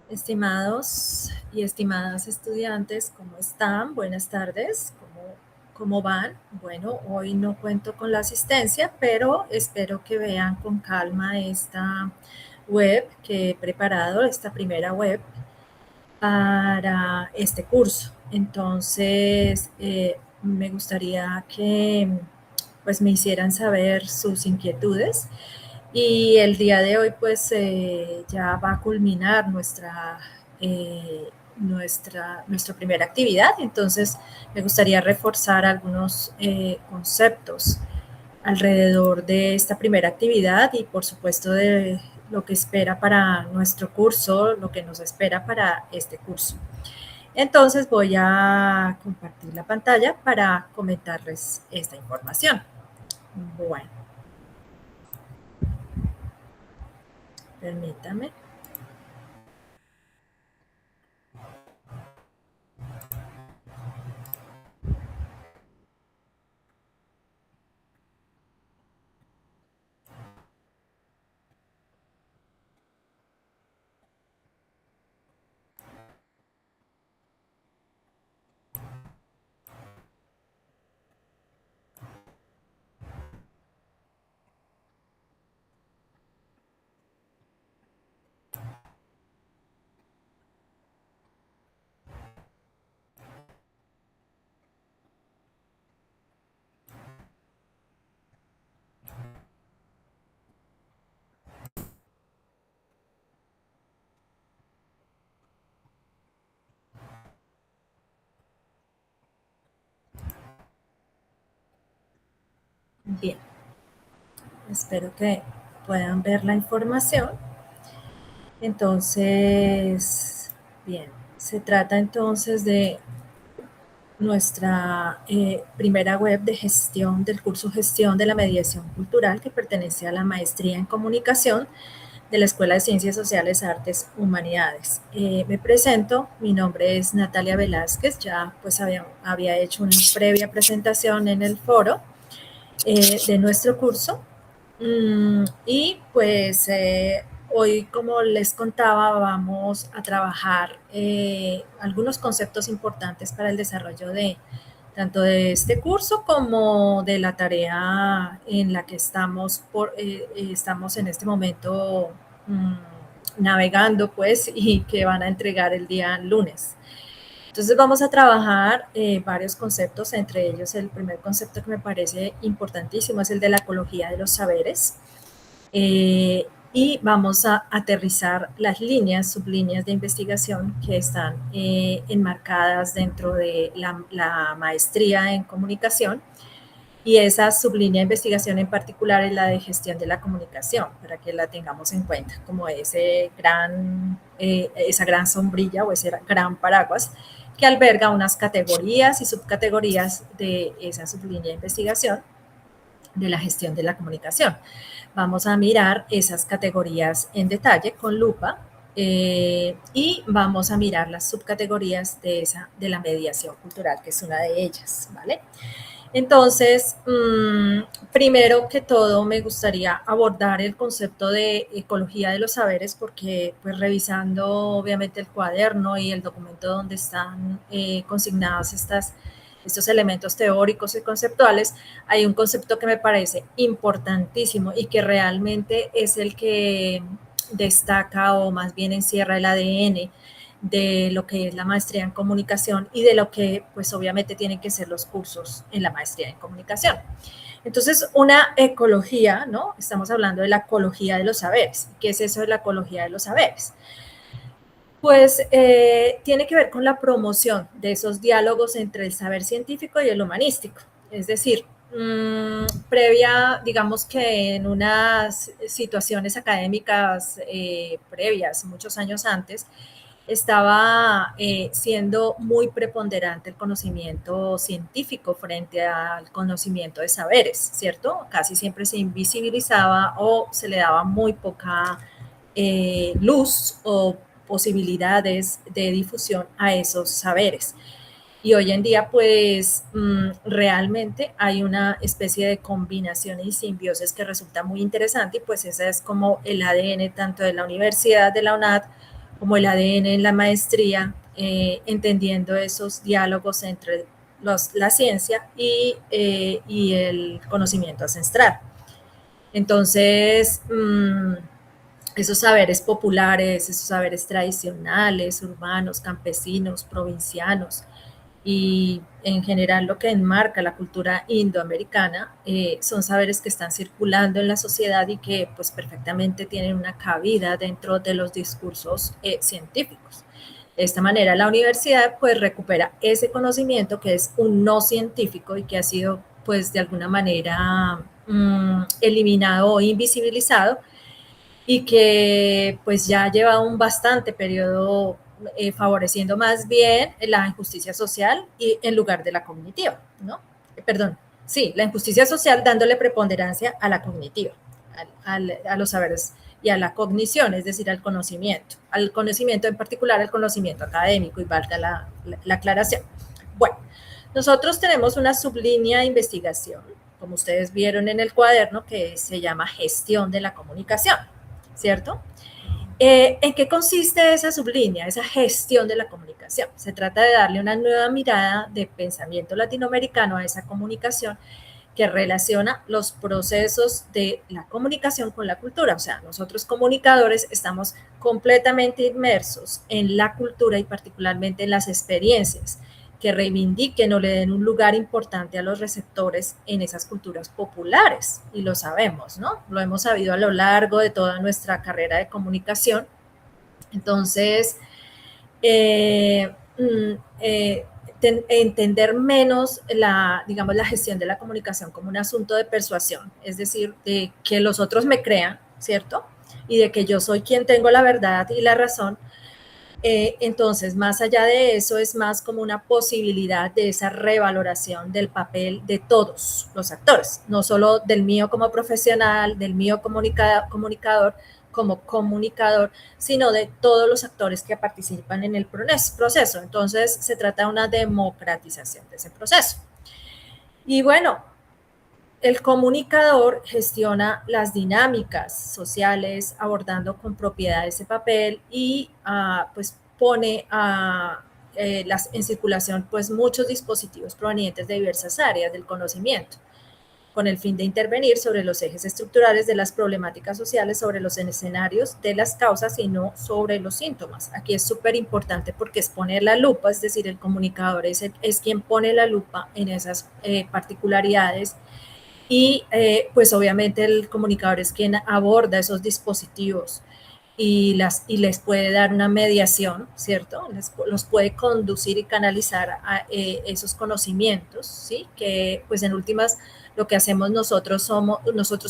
Estimados y estimadas estudiantes, ¿cómo están? Buenas tardes, ¿cómo van? Bueno, hoy no cuento con la asistencia, pero espero que vean con calma esta web que he preparado, esta primera web para este curso. Entonces, me gustaría que pues me hicieran saber sus inquietudes y el día de hoy pues ya va a culminar nuestra primera actividad, entonces me gustaría reforzar algunos conceptos alrededor de esta primera actividad y por supuesto de lo que espera para nuestro curso, lo que nos espera para este curso. Entonces voy a compartir la pantalla para comentarles esta información. Bueno, permítame. Bien, espero que puedan ver la información. Entonces, bien, se trata entonces de nuestra primera web de gestión del curso Gestión de la Mediación Cultural, que pertenece a la maestría en comunicación de la Escuela de Ciencias Sociales, Artes, Humanidades. Me presento, mi nombre es Natalia Velázquez, ya pues había hecho una previa presentación en el foro de nuestro curso. Y pues hoy, como les contaba, vamos a trabajar algunos conceptos importantes para el desarrollo de tanto de este curso como de la tarea en la que estamos en este momento mmm, navegando, pues, y que van a entregar el día lunes. Entonces vamos a trabajar varios conceptos, entre ellos el primer concepto que me parece importantísimo es el de la ecología de los saberes. Y vamos a aterrizar las sublíneas de investigación que están enmarcadas dentro de la maestría en comunicación. Y esa sublínea de investigación en particular es la de gestión de la comunicación, para que la tengamos en cuenta como esa gran sombrilla o ese gran paraguas que alberga unas categorías y subcategorías de esa sublínea de investigación de la gestión de la comunicación. Vamos a mirar esas categorías en detalle con lupa y vamos a mirar las subcategorías de la mediación cultural, que es una de ellas, ¿vale? Entonces, primero que todo, me gustaría abordar el concepto de ecología de los saberes, porque pues revisando obviamente el cuaderno y el documento donde están consignados estos elementos teóricos y conceptuales, hay un concepto que me parece importantísimo y que realmente es el que destaca o más bien encierra el ADN de lo que es la maestría en comunicación y de lo que pues obviamente tienen que ser los cursos en la maestría en comunicación. Entonces, una ecología, ¿no? Estamos hablando de la ecología de los saberes. ¿Qué es eso de la ecología de los saberes? Pues tiene que ver con la promoción de esos diálogos entre el saber científico y el humanístico. Es decir, previa, digamos que en unas situaciones académicas previas, muchos años antes, estaba siendo muy preponderante el conocimiento científico frente al conocimiento de saberes, ¿cierto? Casi siempre se invisibilizaba o se le daba muy poca luz o posibilidades de difusión a esos saberes. Y hoy en día, pues, realmente hay una especie de combinación y simbiosis que resulta muy interesante y pues ese es como el ADN tanto de la Universidad de la UNAD como el ADN en la maestría, entendiendo esos diálogos entre la ciencia y el conocimiento ancestral. Entonces, esos saberes populares, esos saberes tradicionales, urbanos, campesinos, provincianos, y en general lo que enmarca la cultura indoamericana son saberes que están circulando en la sociedad y que pues perfectamente tienen una cabida dentro de los discursos científicos. De esta manera la universidad pues recupera ese conocimiento que es un no científico y que ha sido pues de alguna manera eliminado o invisibilizado y que pues ya lleva un bastante periodo favoreciendo más bien la injusticia social y en lugar de la cognitiva, ¿no? Perdón, sí, la injusticia social dándole preponderancia a la cognitiva, a los saberes y a la cognición, es decir, al conocimiento en particular, al conocimiento académico, y valga la aclaración. Bueno, nosotros tenemos una sublínea de investigación, como ustedes vieron en el cuaderno, que se llama gestión de la comunicación, ¿cierto? ¿En qué consiste esa sublínea, esa gestión de la comunicación? Se trata de darle una nueva mirada de pensamiento latinoamericano a esa comunicación que relaciona los procesos de la comunicación con la cultura. O sea, nosotros comunicadores estamos completamente inmersos en la cultura y particularmente en las experiencias que reivindiquen o le den un lugar importante a los receptores en esas culturas populares. Y lo sabemos, ¿no? Lo hemos sabido a lo largo de toda nuestra carrera de comunicación. Entonces, entender menos digamos, la gestión de la comunicación como un asunto de persuasión, es decir, de que los otros me crean, ¿cierto? Y de que yo soy quien tengo la verdad y la razón. Entonces, más allá de eso, es más como una posibilidad de esa revaloración del papel de todos los actores, no solo del mío como profesional, del mío comunicador, como comunicador, sino de todos los actores que participan en el proceso. Entonces, se trata de una democratización de ese proceso. Y bueno, el comunicador gestiona las dinámicas sociales, abordando con propiedad ese papel y pues pone en circulación pues muchos dispositivos provenientes de diversas áreas del conocimiento, con el fin de intervenir sobre los ejes estructurales de las problemáticas sociales, sobre los escenarios de las causas y no sobre los síntomas. Aquí es súper importante porque es poner la lupa, es decir, el comunicador es quien pone la lupa en esas particularidades. Y pues obviamente el comunicador es quien aborda esos dispositivos y les puede dar una mediación, ¿cierto? Los puede conducir y canalizar a esos conocimientos, ¿sí? Que pues en últimas lo que hacemos nosotros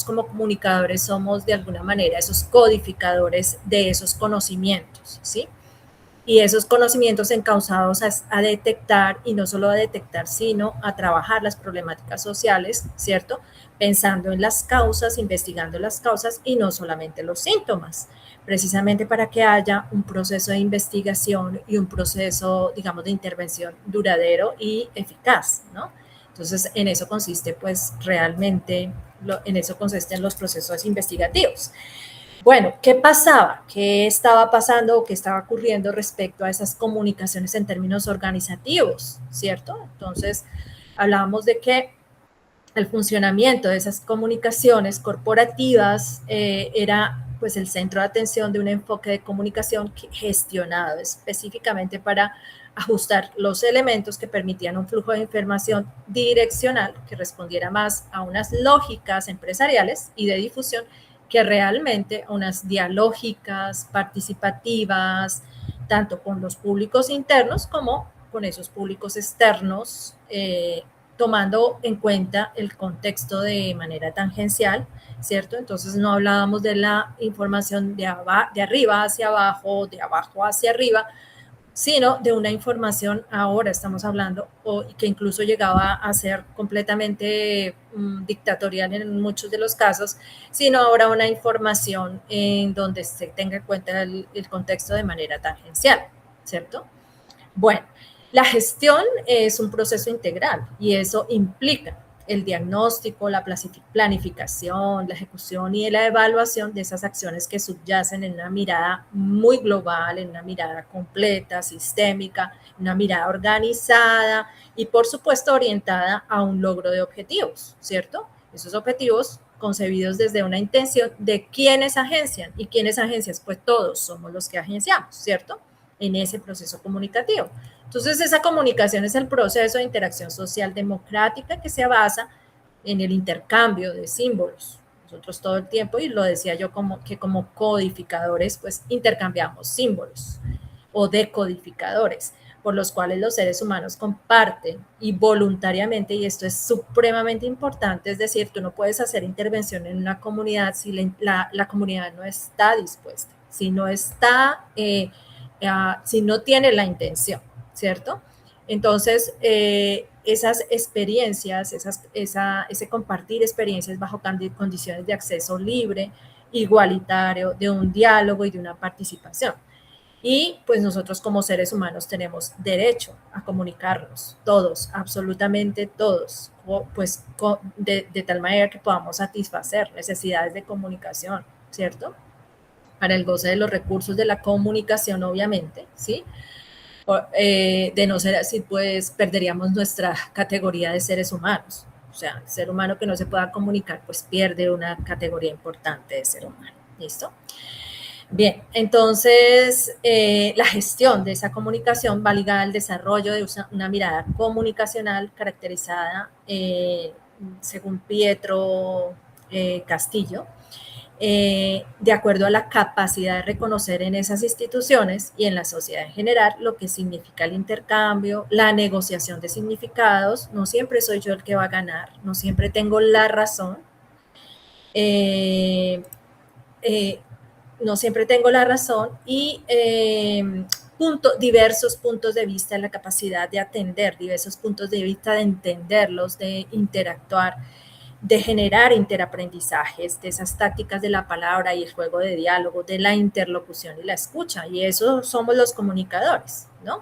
como comunicadores somos de alguna manera esos codificadores de esos conocimientos, ¿sí? Y esos conocimientos encausados a detectar, y no solo a detectar, sino a trabajar las problemáticas sociales, ¿cierto? Pensando en las causas, investigando las causas y no solamente los síntomas, precisamente para que haya un proceso de investigación y un proceso, digamos, de intervención duradero y eficaz, ¿no? Entonces, en eso consiste, pues, realmente, en eso consisten los procesos investigativos. Bueno, ¿qué pasaba? ¿Qué estaba pasando o qué estaba ocurriendo respecto a esas comunicaciones en términos organizativos, cierto? Entonces, hablábamos de que el funcionamiento de esas comunicaciones corporativas era pues el centro de atención de un enfoque de comunicación gestionado específicamente para ajustar los elementos que permitían un flujo de información direccional que respondiera más a unas lógicas empresariales y de difusión que realmente a unas dialógicas, participativas, tanto con los públicos internos como con esos públicos externos, tomando en cuenta el contexto de manera tangencial, ¿cierto? Entonces no hablábamos de la información de arriba hacia abajo, de abajo hacia arriba, sino de una información, ahora estamos hablando, que incluso llegaba a ser completamente dictatorial en muchos de los casos, sino ahora una información en donde se tenga en cuenta el contexto de manera tangencial, ¿cierto? Bueno, la gestión es un proceso integral y eso implica el diagnóstico, la planificación, la ejecución y la evaluación de esas acciones que subyacen en una mirada muy global, en una mirada completa, sistémica, una mirada organizada y, por supuesto, orientada a un logro de objetivos, ¿cierto? Esos objetivos concebidos desde una intención de quiénes agencian y quiénes agencias, pues todos somos los que agenciamos, ¿cierto? En ese proceso comunicativo. Entonces, esa comunicación es el proceso de interacción social democrática que se basa en el intercambio de símbolos. Nosotros todo el tiempo, y lo decía yo como codificadores, pues intercambiamos símbolos o decodificadores por los cuales los seres humanos comparten y voluntariamente, y esto es supremamente importante, es decir, tú no puedes hacer intervención en una comunidad si la comunidad no está dispuesta, si no está, si no tiene la intención, ¿cierto? Entonces, esas experiencias, ese compartir experiencias bajo condiciones de acceso libre, igualitario, de un diálogo y de una participación. Y pues nosotros como seres humanos tenemos derecho a comunicarnos, todos, absolutamente todos, pues de tal manera que podamos satisfacer necesidades de comunicación, ¿cierto? Para el goce de los recursos de la comunicación, obviamente, ¿sí? De no ser así, pues perderíamos nuestra categoría de seres humanos. O sea, el ser humano que no se pueda comunicar, pues pierde una categoría importante de ser humano. ¿Listo? Bien, entonces la gestión de esa comunicación va ligada al desarrollo de una mirada comunicacional caracterizada, según Pietro Castillo, de acuerdo a la capacidad de reconocer en esas instituciones y en la sociedad en general lo que significa el intercambio, la negociación de significados. No siempre soy yo el que va a ganar, no siempre tengo la razón. No siempre tengo la razón y diversos puntos de vista, la capacidad de atender diversos puntos de vista, de entenderlos, de interactuar, de generar interaprendizajes, de esas tácticas de la palabra y el juego de diálogo, de la interlocución y la escucha. Y eso somos los comunicadores, ¿no?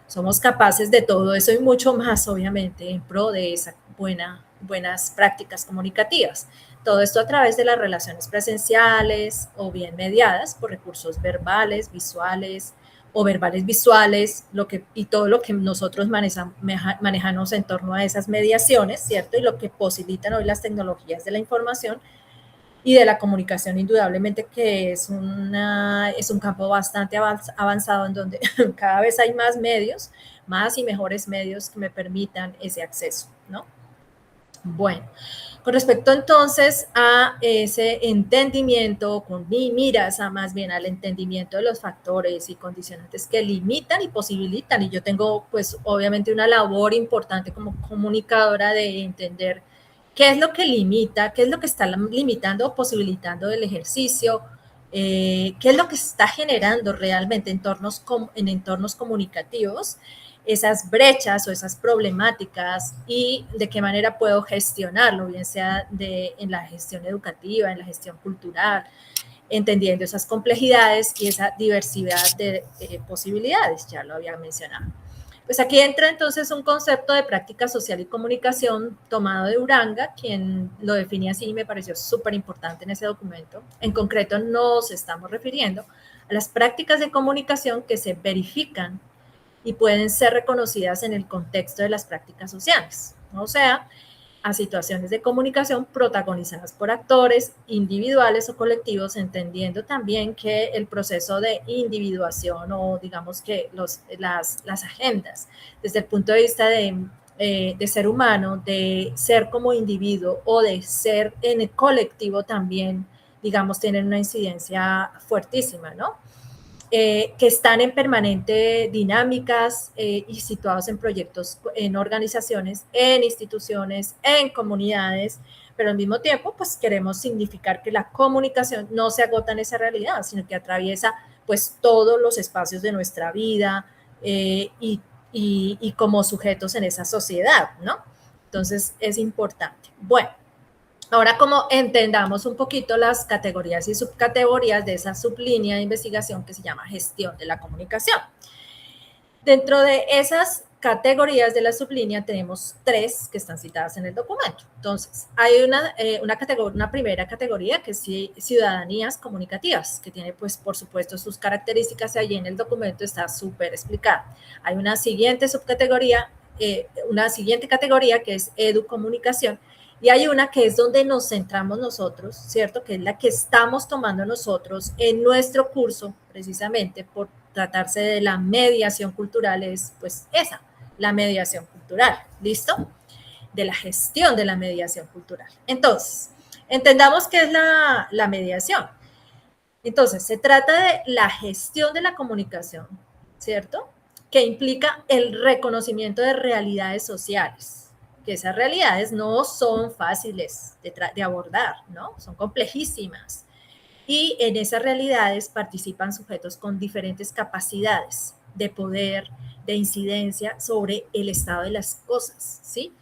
Somos capaces de todo eso y mucho más, obviamente, en pro de esas buenas prácticas comunicativas. Todo esto a través de las relaciones presenciales o bien mediadas por recursos verbales, visuales o verbales visuales, y todo lo que nosotros manejamos en torno a esas mediaciones, ¿cierto? Y lo que posibilitan hoy las tecnologías de la información y de la comunicación, indudablemente que es un campo bastante avanzado en donde cada vez hay más medios, más y mejores medios que me permitan ese acceso, ¿no? Bueno, con respecto entonces a ese entendimiento, con miras más bien al entendimiento de los factores y condicionantes que limitan y posibilitan, y yo tengo pues obviamente una labor importante como comunicadora de entender qué es lo que limita, qué es lo que está limitando o posibilitando el ejercicio, qué es lo que está generando realmente en entornos comunicativos esas brechas o esas problemáticas y de qué manera puedo gestionarlo, bien sea en la gestión educativa, en la gestión cultural, entendiendo esas complejidades y esa diversidad de posibilidades, ya lo había mencionado. Pues aquí entra entonces un concepto de práctica social y comunicación tomado de Uranga, quien lo definía así y me pareció súper importante en ese documento. En concreto nos estamos refiriendo a las prácticas de comunicación que se verifican y pueden ser reconocidas en el contexto de las prácticas sociales, o sea, a situaciones de comunicación protagonizadas por actores individuales o colectivos, entendiendo también que el proceso de individuación o digamos que las agendas desde el punto de vista de ser humano, de ser como individuo o de ser en el colectivo también, digamos, tienen una incidencia fuertísima, ¿no? Que están en permanente dinámicas y situados en proyectos, en organizaciones, en instituciones, en comunidades, pero al mismo tiempo, pues queremos significar que la comunicación no se agota en esa realidad, sino que atraviesa pues todos los espacios de nuestra vida y como sujetos en esa sociedad, ¿no? Entonces es importante. Bueno. Ahora, como entendamos un poquito las categorías y subcategorías de esa sublínea de investigación que se llama gestión de la comunicación. Dentro de esas categorías de la sublínea tenemos 3 que están citadas en el documento. Entonces, hay una primera categoría que es ciudadanías comunicativas, que tiene, pues, por supuesto, sus características, y allí en el documento está súper explicada. Hay una siguiente subcategoría, una siguiente categoría que es educomunicación, y hay una que es donde nos centramos nosotros, ¿cierto? Que es la que estamos tomando nosotros en nuestro curso, precisamente por tratarse de la mediación cultural, es pues esa, la mediación cultural, ¿listo? De la gestión de la mediación cultural. Entonces, entendamos qué es la mediación. Entonces, se trata de la gestión de la comunicación, ¿cierto? Que implica el reconocimiento de realidades sociales, que esas realidades no son fáciles de abordar, ¿no? Son complejísimas. Y en esas realidades participan sujetos con diferentes capacidades de poder, de incidencia sobre el estado de las cosas, ¿sí?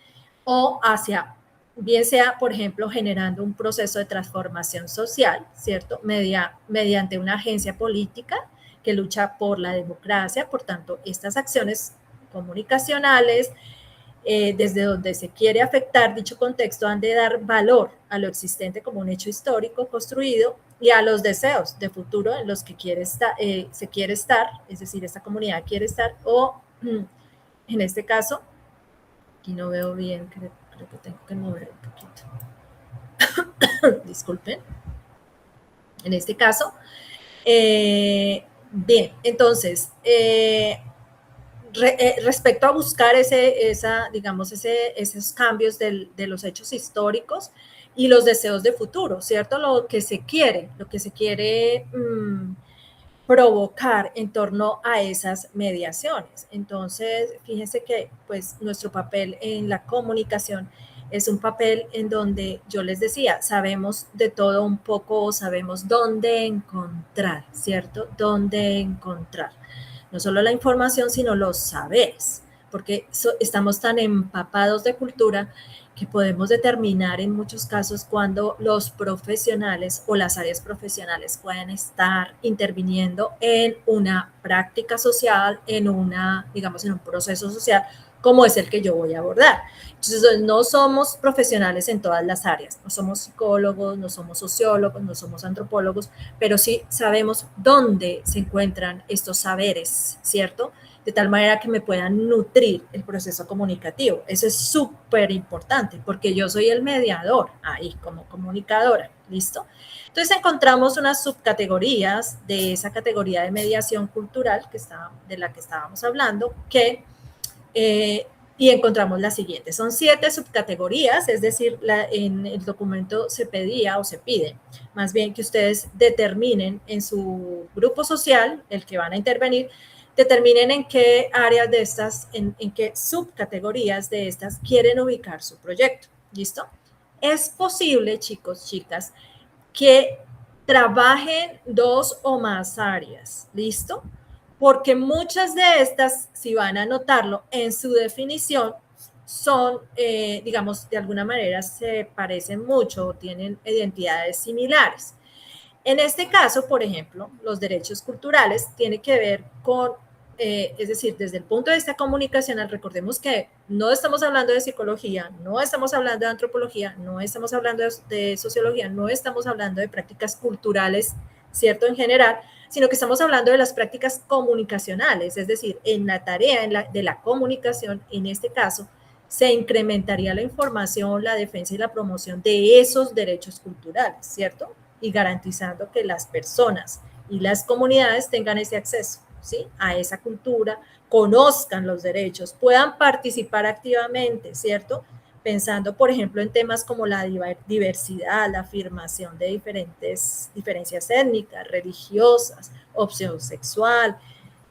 O hacia, bien sea, por ejemplo, generando un proceso de transformación social, ¿cierto? Mediante una agencia política que lucha por la democracia. Por tanto, estas acciones comunicacionales, desde donde se quiere afectar dicho contexto, han de dar valor a lo existente como un hecho histórico construido y a los deseos de futuro en los que se quiere estar, es decir, esta comunidad quiere estar, o en este caso, aquí no veo bien, creo que tengo que mover un poquito. Disculpen. En este caso, bien, entonces, respecto a buscar esos cambios de los hechos históricos y los deseos de futuro, ¿cierto? Lo que se quiere provocar en torno a esas mediaciones. Entonces, fíjense que pues nuestro papel en la comunicación es un papel en donde yo les decía, sabemos de todo un poco, sabemos dónde encontrar, ¿cierto? Dónde encontrar no solo la información, sino los saberes, porque estamos tan empapados de cultura que podemos determinar en muchos casos cuando los profesionales o las áreas profesionales pueden estar interviniendo en una práctica social, en un proceso social como es el que yo voy a abordar. Entonces, no somos profesionales en todas las áreas, no somos psicólogos, no somos sociólogos, no somos antropólogos, pero sí sabemos dónde se encuentran estos saberes, ¿cierto? De tal manera que me puedan nutrir el proceso comunicativo. Eso es súper importante porque yo soy el mediador ahí como comunicadora, ¿listo? Entonces encontramos unas subcategorías de esa categoría de mediación cultural de la que estábamos hablando, y encontramos la siguiente. Son 7 subcategorías, es decir, en el documento se pedía o se pide más bien que ustedes determinen en su grupo social, el que van a intervenir, determinen en qué áreas de estas, en qué subcategorías de estas quieren ubicar su proyecto. ¿Listo? Es posible, chicos, chicas, que trabajen 2 o más áreas. ¿Listo? Porque muchas de estas, si van a notarlo en su definición, son, digamos, de alguna manera se parecen mucho o tienen identidades similares. En este caso, por ejemplo, los derechos culturales tienen que ver con, es decir, desde el punto de vista comunicacional, recordemos que no estamos hablando de psicología, no estamos hablando de antropología, no estamos hablando de sociología, no estamos hablando de prácticas culturales, ¿cierto? En general, sino que estamos hablando de las prácticas comunicacionales, es decir, en la tarea de la comunicación, en este caso, se incrementaría la información, la defensa y la promoción de esos derechos culturales, ¿cierto? Y garantizando que las personas y las comunidades tengan ese acceso, ¿sí? A esa cultura, conozcan los derechos, puedan participar activamente, ¿cierto? Pensando, por ejemplo, en temas como la diversidad, la afirmación de diferencias étnicas, religiosas, opción sexual,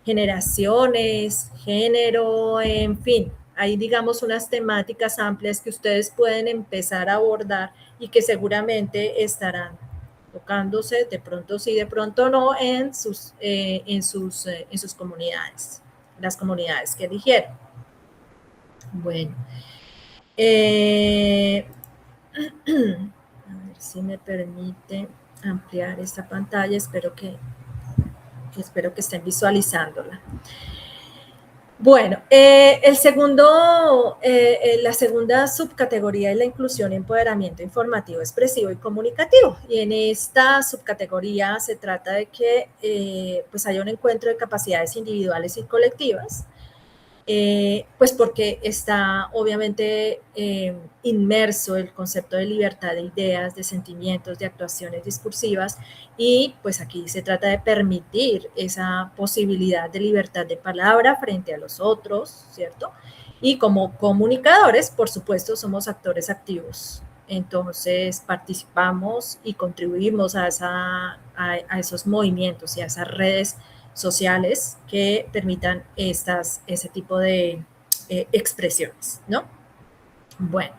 generaciones, género, en fin. Hay, digamos, unas temáticas amplias que ustedes pueden empezar a abordar y que seguramente estarán tocándose, de pronto sí, de pronto no, en sus comunidades, las comunidades que eligieron. Bueno, a ver si me permite ampliar esta pantalla, espero que estén visualizándola. Bueno, la segunda subcategoría es la inclusión y empoderamiento informativo, expresivo y comunicativo. Y en esta subcategoría se trata de que pues haya un encuentro de capacidades individuales y colectivas, pues porque está obviamente inmerso el concepto de libertad de ideas, de sentimientos, de actuaciones discursivas, y pues aquí se trata de permitir esa posibilidad de libertad de palabra frente a los otros, ¿cierto? Y como comunicadores, por supuesto, somos actores activos. Entonces participamos y contribuimos a esos movimientos y a esas redes sociales que permitan ese tipo de expresiones, ¿no? Bueno,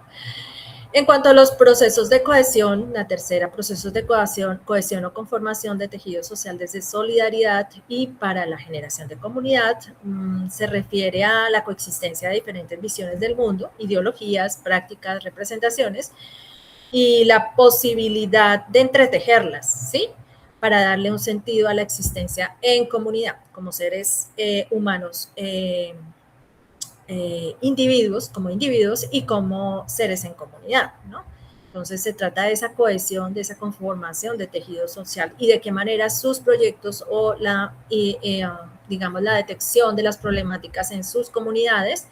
en cuanto a los procesos de cohesión, la tercera, procesos de cohesión o conformación de tejido social desde solidaridad y para la generación de comunidad, se refiere a la coexistencia de diferentes visiones del mundo, ideologías, prácticas, representaciones, y la posibilidad de entretejerlas, ¿sí? Para darle un sentido a la existencia en comunidad, como seres humanos, como individuos y como seres en comunidad, ¿no? Entonces se trata de esa cohesión, de esa conformación de tejido social y de qué manera sus proyectos o digamos, la detección de las problemáticas en sus comunidades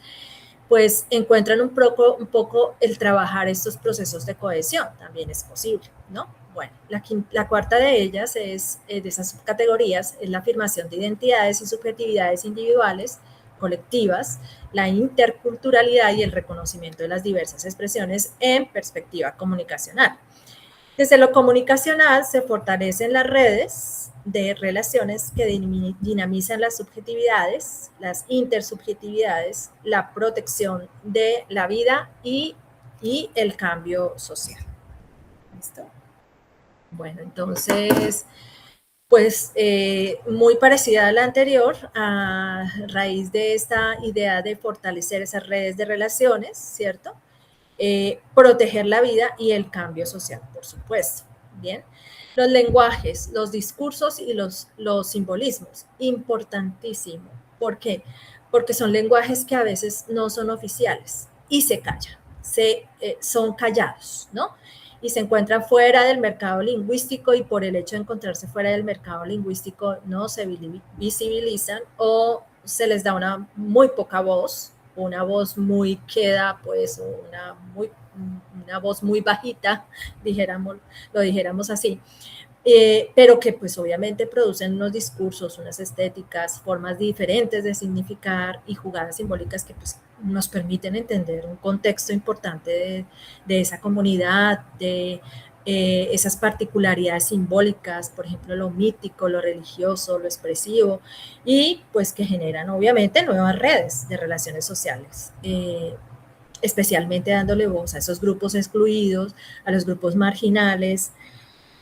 pues encuentran un poco el trabajar estos procesos de cohesión, también es posible, ¿no? Bueno, la cuarta de ellas de esas categorías, es la afirmación de identidades y subjetividades individuales, colectivas, la interculturalidad y el reconocimiento de las diversas expresiones en perspectiva comunicacional. Desde lo comunicacional se fortalecen las redes de relaciones que dinamizan las subjetividades, las intersubjetividades, la protección de la vida y el cambio social. ¿Listo? Bueno, entonces, pues muy parecida a la anterior, a raíz de esta idea de fortalecer esas redes de relaciones, ¿cierto? Proteger la vida y el cambio social, por supuesto. Bien, los lenguajes, los discursos y los simbolismos, importantísimo. ¿Por qué? Porque son lenguajes que a veces no son oficiales y se callan, son callados, ¿no? Y se encuentran fuera del mercado lingüístico y por el hecho de encontrarse fuera del mercado lingüístico no se visibilizan o se les da una muy poca voz, una voz muy queda, pues una voz muy bajita, lo dijéramos así, pero que pues obviamente producen unos discursos, unas estéticas, formas diferentes de significar y jugadas simbólicas que pues nos permiten entender un contexto importante de esa comunidad, de esas particularidades simbólicas, por ejemplo, lo mítico, lo religioso, lo expresivo, y pues que generan obviamente nuevas redes de relaciones sociales, especialmente dándole voz a esos grupos excluidos, a los grupos marginales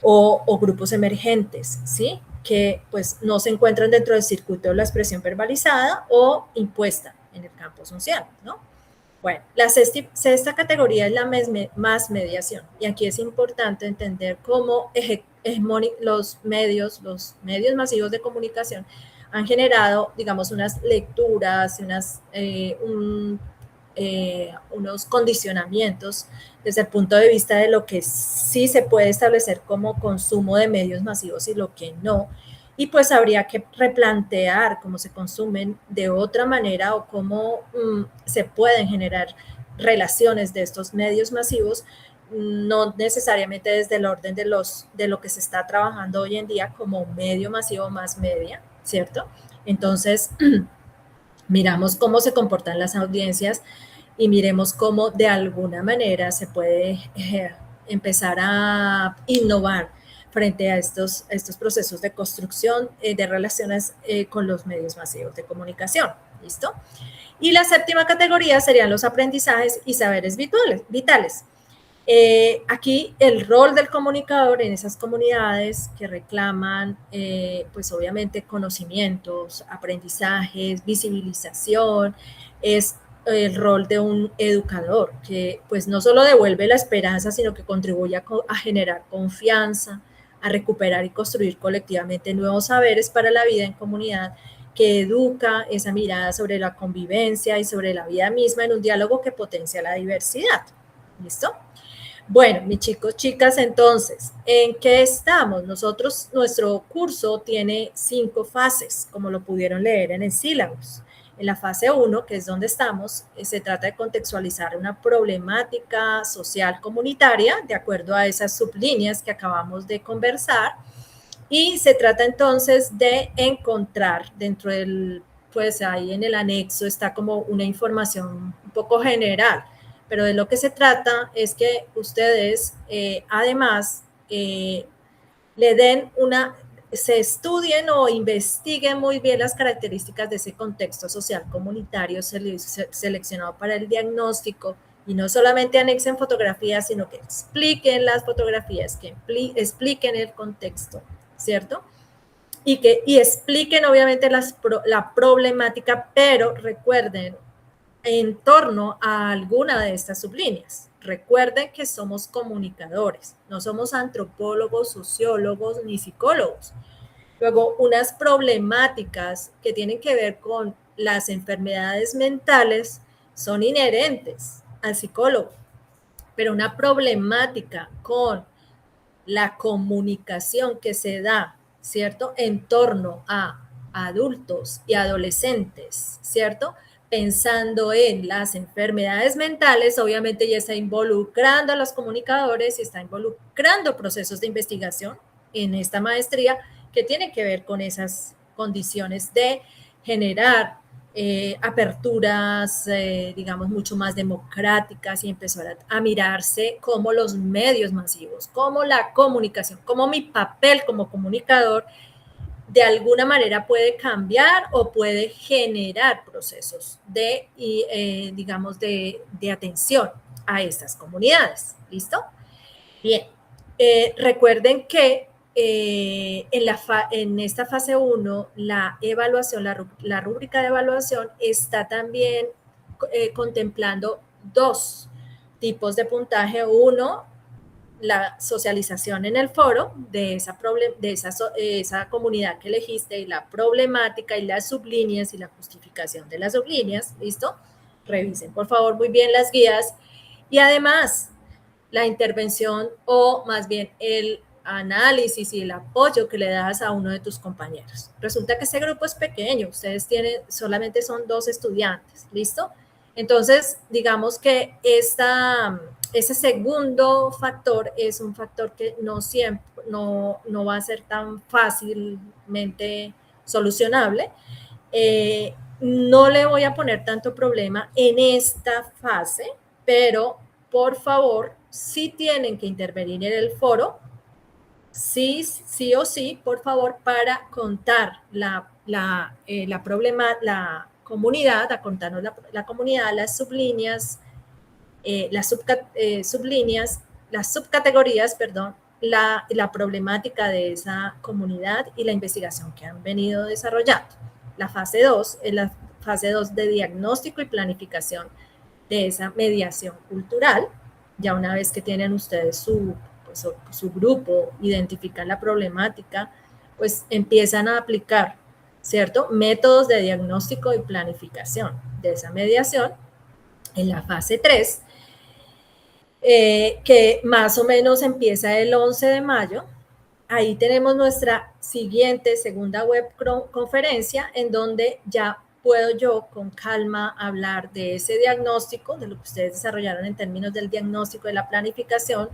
o grupos emergentes, ¿sí? Que pues no se encuentran dentro del circuito de la expresión verbalizada o impuesta en el campo social, ¿no? Bueno, la sexta categoría es la más mediación, y aquí es importante entender cómo los medios masivos de comunicación han generado, digamos, unas lecturas, unos condicionamientos desde el punto de vista de lo que sí se puede establecer como consumo de medios masivos y lo que no. Y pues habría que replantear cómo se consumen de otra manera o cómo se pueden generar relaciones de estos medios masivos, no necesariamente desde el orden de lo que se está trabajando hoy en día como medio masivo más media, ¿cierto? Entonces, miramos cómo se comportan las audiencias y miremos cómo de alguna manera se puede empezar a innovar frente a estos procesos de construcción de relaciones con los medios masivos de comunicación. ¿Listo? Y la séptima categoría serían los aprendizajes y saberes vitales. Aquí el rol del comunicador en esas comunidades que reclaman, pues obviamente conocimientos, aprendizajes, visibilización, es el rol de un educador que pues no solo devuelve la esperanza, sino que contribuye a generar confianza, a recuperar y construir colectivamente nuevos saberes para la vida en comunidad que educa esa mirada sobre la convivencia y sobre la vida misma en un diálogo que potencia la diversidad. ¿Listo? Bueno, mis chicos, chicas, entonces, ¿en qué estamos? Nuestro curso tiene 5 fases, como lo pudieron leer en el sílabus. En la fase 1, que es donde estamos, se trata de contextualizar una problemática social comunitaria de acuerdo a esas sublíneas que acabamos de conversar. Y se trata entonces de encontrar dentro del, pues ahí en el anexo está como una información un poco general, pero de lo que se trata es que ustedes además le den se estudien o investiguen muy bien las características de ese contexto social comunitario seleccionado para el diagnóstico y no solamente anexen fotografías, sino que expliquen las fotografías, que expliquen el contexto, ¿cierto? Y expliquen obviamente la problemática, pero recuerden, en torno a alguna de estas sublíneas. Recuerden que somos comunicadores, no somos antropólogos, sociólogos ni psicólogos. Luego, unas problemáticas que tienen que ver con las enfermedades mentales son inherentes al psicólogo, pero una problemática con la comunicación que se da, ¿cierto? En torno a adultos y adolescentes, ¿cierto? Pensando en las enfermedades mentales, obviamente ya está involucrando a los comunicadores y está involucrando procesos de investigación en esta maestría que tienen que ver con esas condiciones de generar aperturas, digamos, mucho más democráticas y empezar a mirarse como los medios masivos, como la comunicación, como mi papel como comunicador de alguna manera puede cambiar o puede generar procesos de, digamos, de atención a estas comunidades. ¿Listo? Bien. Recuerden que en esta fase 1, la evaluación, la rúbrica de evaluación está también contemplando 2 tipos de puntaje. Uno, la socialización en el foro de esa comunidad que elegiste y la problemática y las sublíneas y la justificación de las sublíneas. ¿Listo? Revisen, por favor, muy bien las guías. Y además, la intervención o más bien el análisis y el apoyo que le das a uno de tus compañeros. Resulta que ese grupo es pequeño, ustedes solamente son 2 estudiantes, ¿listo? Entonces, digamos que ese segundo factor es un factor que no va a ser tan fácilmente solucionable. No le voy a poner tanto problema en esta fase, pero por favor, sí tienen que intervenir en el foro, sí o sí, por favor, para contar la comunidad, a contarnos la comunidad, las sublíneas, sublíneas, las subcategorías, perdón, la problemática de esa comunidad y la investigación que han venido desarrollando. La fase 2 es la fase 2 de diagnóstico y planificación de esa mediación cultural. Ya una vez que tienen ustedes su grupo, identifican la problemática, pues empiezan a aplicar, ¿cierto? Métodos de diagnóstico y planificación de esa mediación en la fase 3, que más o menos empieza el 11 de mayo. Ahí tenemos nuestra siguiente segunda web conferencia en donde ya puedo yo con calma hablar de ese diagnóstico, de lo que ustedes desarrollaron en términos del diagnóstico, de la planificación,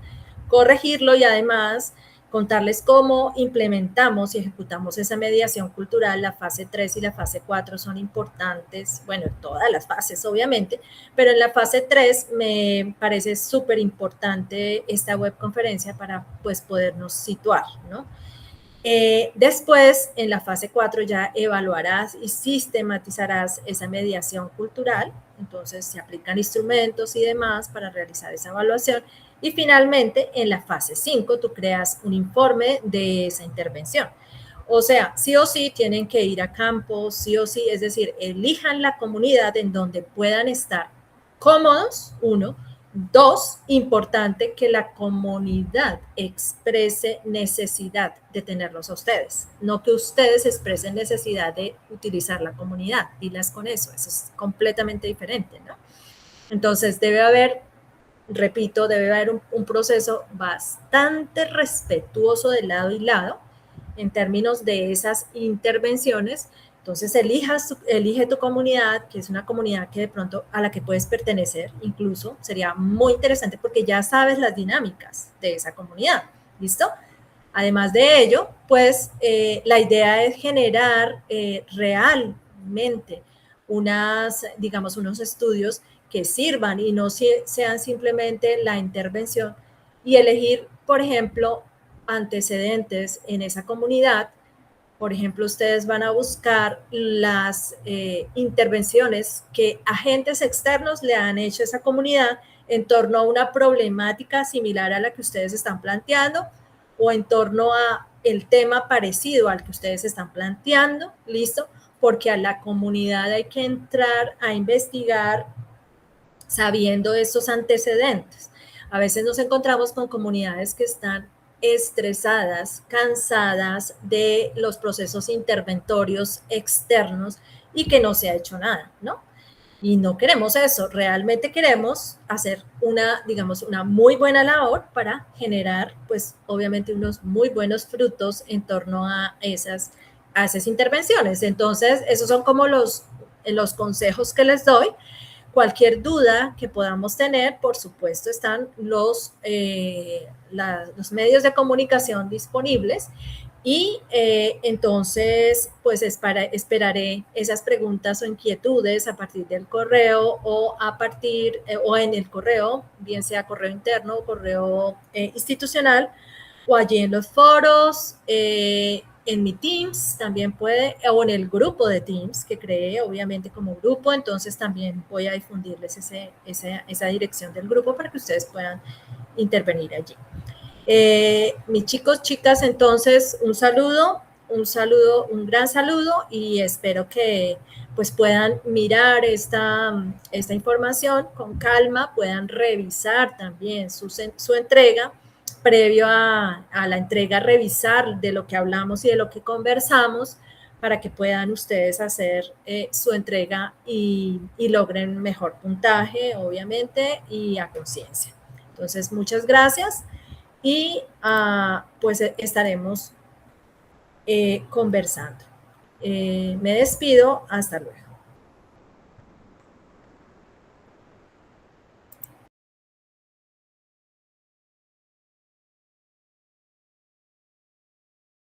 corregirlo y además contarles cómo implementamos y ejecutamos esa mediación cultural. La fase 3 y la fase 4 son importantes, bueno, todas las fases obviamente, pero en la fase 3 me parece súper importante esta webconferencia para pues podernos situar, ¿no? Después, en la fase 4 ya evaluarás y sistematizarás esa mediación cultural, entonces se aplican instrumentos y demás para realizar esa evaluación. Y finalmente, en la fase 5, tú creas un informe de esa intervención. O sea, sí o sí tienen que ir a campo, sí o sí, es decir, elijan la comunidad en donde puedan estar cómodos, 1, 2, importante que la comunidad exprese necesidad de tenerlos a ustedes, no que ustedes expresen necesidad de utilizar la comunidad. Dilas con eso es completamente diferente, ¿no? Entonces debe haber, repito, debe haber un proceso bastante respetuoso de lado y lado en términos de esas intervenciones. Entonces elige tu comunidad, que es una comunidad que de pronto a la que puedes pertenecer, incluso sería muy interesante porque ya sabes las dinámicas de esa comunidad, ¿listo? Además de ello, pues la idea es generar realmente digamos, unos estudios que sirvan y no sean simplemente la intervención y elegir, por ejemplo, antecedentes en esa comunidad. Por ejemplo, ustedes van a buscar las intervenciones que agentes externos le han hecho a esa comunidad en torno a una problemática similar a la que ustedes están planteando o en torno a el tema parecido al que ustedes están planteando, ¿listo? Porque a la comunidad hay que entrar a investigar sabiendo estos antecedentes. A veces nos encontramos con comunidades que están estresadas, cansadas de los procesos interventorios externos y que no se ha hecho nada, ¿no? Y no queremos eso, realmente queremos hacer digamos, una muy buena labor para generar, pues, obviamente unos muy buenos frutos en torno a esas intervenciones. Entonces, esos son como los consejos que les doy. Cualquier duda que podamos tener, por supuesto, están los medios de comunicación disponibles y entonces, pues esperaré esas preguntas o inquietudes a partir del correo o o en el correo, bien sea correo interno o correo institucional, o allí en los foros, en mi Teams también puede, o en el grupo de Teams que creé, obviamente como grupo, entonces también voy a difundirles esa dirección del grupo para que ustedes puedan intervenir allí. Mis chicos, chicas, entonces un gran saludo y espero que pues puedan mirar esta información con calma, puedan revisar también su entrega previo a la entrega, revisar de lo que hablamos y de lo que conversamos para que puedan ustedes hacer su entrega y logren mejor puntaje, obviamente, y a conciencia. Entonces, muchas gracias y pues estaremos conversando. Me despido, hasta luego.